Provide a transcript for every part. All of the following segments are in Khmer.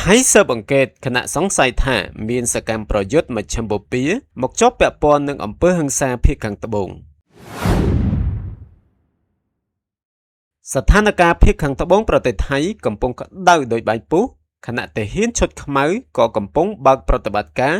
ហើយស៊ើបអង្កេតគណៈសង្ស័យថាមានសកម្មប្រយុទ្ធមជ្ឈិមបូព៌ាមកជាប់ពាក់ព័ន្ធនឹងអំពើហិង្សាភាគខាងត្បូងស្ថានភាពភាគខាងត្បូងប្រទេសថៃកំពុងក្តៅដោយបាយពុះខណៈទាហានឈុតខ្មៅក៏កំពុងបើកប្រតិបត្តិការ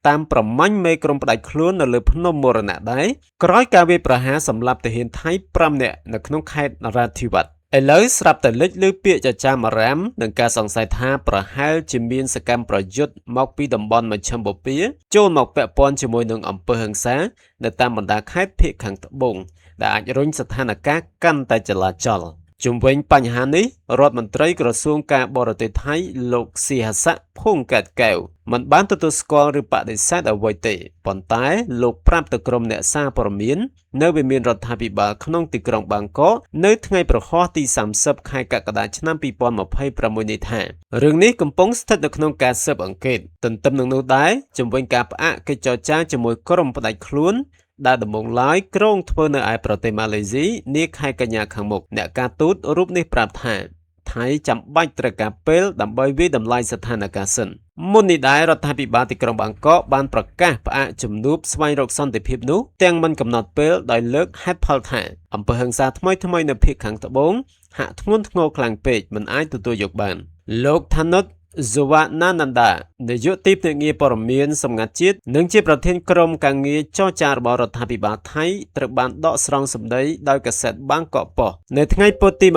តាមប្រមាញ់មេក្រុមផ្ដាច់ខ្លួននៅលើភ្នំមរណៈដែរក្រោយការវាយប្រហារសម្លាប់ទាហានថៃ5នាក់នៅក្នុងខេត្តនរាธิវត្តឥឡូវស្រាប់តែលេចឮពាក្យចចាមអារ៉ាមនឹងការសង្ស័យថាប្រហែលជាមានសកម្មប្រយុទ្ធមកពីតំបន់មជ្ឈិមបូព៌ាចូលមកពាក់ព័ន្ធជាមួយនឹងអំពើហិង្សានៅតាមបណ្ដាខេត្តភាគខាងត្បូងដែលអាចរុញស្ថានភាពកាន់តែចលាចលជុំវិញបញ្ហានេះរដ្ឋមន្ត្រីក្រសួងការបរទេសថៃលោកស៊ីហាស័កភុងកែតកែវមិនបានទទួលស្គាល់ឬបដិសេធអ្វីទេប៉ុន្តែលោកប្រាប់ទៅក្រុមអ្នកសារព័ត៌មាននៅវិមានរដ្ឋាភិបាលក្នុងទីក្រុងបាងកកនៅថ្ងៃប្រហ័សទី30ខែកក្កដាឆ្នាំ2026នេះថារឿងនេះកំពុងស្ថិតនៅក្នុងការស៊ើបអង្កេតទន្ទឹមនឹងនោះដែរជំវិញការផ្អាកកិច្ចចរចាជាមួយក្រុមផ្ដាច់ខ្លួនដែលដំបូងឡើយក្រុងធ្វើនៅឯប្រទេសម៉ាឡេស៊ីនាខែកញ្ញាខាងមុខអ្នកការទូតរូបនេះប្រាប់ថាថៃចាំបាច់ត្រូវការពេលដើម្បីវិយតម្លៃស្ថានភាពសិនមុននេះដែររដ្ឋាភិបាលទីក្រុងបាងកកបានប្រកាសផ្អាកជំនួបស្វែងរកសន្តិភាពនោះទាំងមិនកំណត់ពេលដោយលើកហេតុផលថាអំពើហិង្សាថ្មីនៅភាគខាងត្បូងហាក់ធ្ងន់ធ្ងរខ្លាំងពេកមិនអាចទទួលយកបានលោកថានុតសវណ្ណានន្តានាយកទីភ្នាក់ងារព័ត៌មានសម្ងាត់ជាតិនិងជាប្រធានក្រុមការងារចរចារបស់រដ្ឋាភិបាលថៃត្រូវបានដកស្រង់សម្ដីដោយកាសែតបាងកកប៉ុស្តិ៍នៅថ្ងៃពុធទី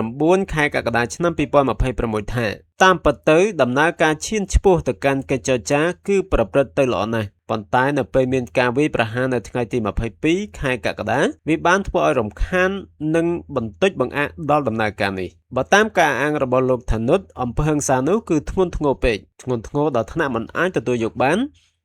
29ខែកក្កដាឆ្នាំ2026ថាតាមពិតទៅដំណើរការឈានឆ្ពោះទៅកាន់កិច្ចចរចាគឺប្រព្រឹត្តទៅល្អណាស់ប៉ុន្តែនៅពេលមានការវាយប្រហារនៅថ្ងៃទី22ខែកក្កដាវាបានធ្វើឲ្យរំខាននិងបន្តិចបង្អាក់ដល់ដំណើរការនេះបើតាមការអាងរបស់លោកថានុតអំពើហិង្សានោះគឺធ្ងន់ធ្ងរពេកធ្ងន់ធ្ងរដល់ថ្នាក់មិនអាចទទួលយកបាន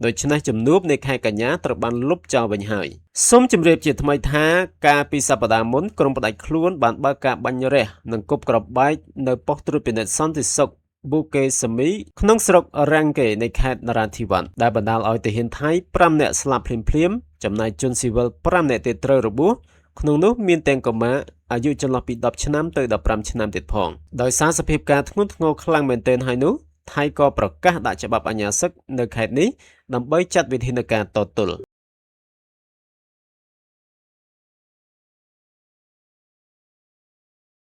ដូច្នេះជំនួបនៃខែកញ្ញាត្រូវបានលុបចោលវិញហើយសូមជម្រាបជាថ្មីថាកាលពីសប្តាហ៍មុនក្រុមផ្ដាច់ខ្លួនបានបើកការបាញ់រះនិងគប់គ្រាប់បែកនៅប៉ុស្តិ៍ត្រួតពិនិត្យសន្តិសុខប៊ូកេសាមីក្នុងស្រុករ៉ាំងកេនៃខេត្តនរាธิវត្តដែលបណ្ដាលឲ្យទាហានថៃ5នាក់ស្លាប់ភ្លាមៗចំណែកជនស៊ីវិល5នាក់ទៀតត្រូវរបួសក្នុងនោះមានទាំងកុមារអាយុចន្លោះពី10ឆ្នាំទៅ15ឆ្នាំទៀតផងដោយសារសភាពការធ្ងន់ធ្ងរខ្លាំងមែនទែនហើយនោះថៃក៏ប្រកាសដាក់ច្បាប់អាញាសឹកនៅខេត្តនេះដើម្បីចាត់វិធានការតទល់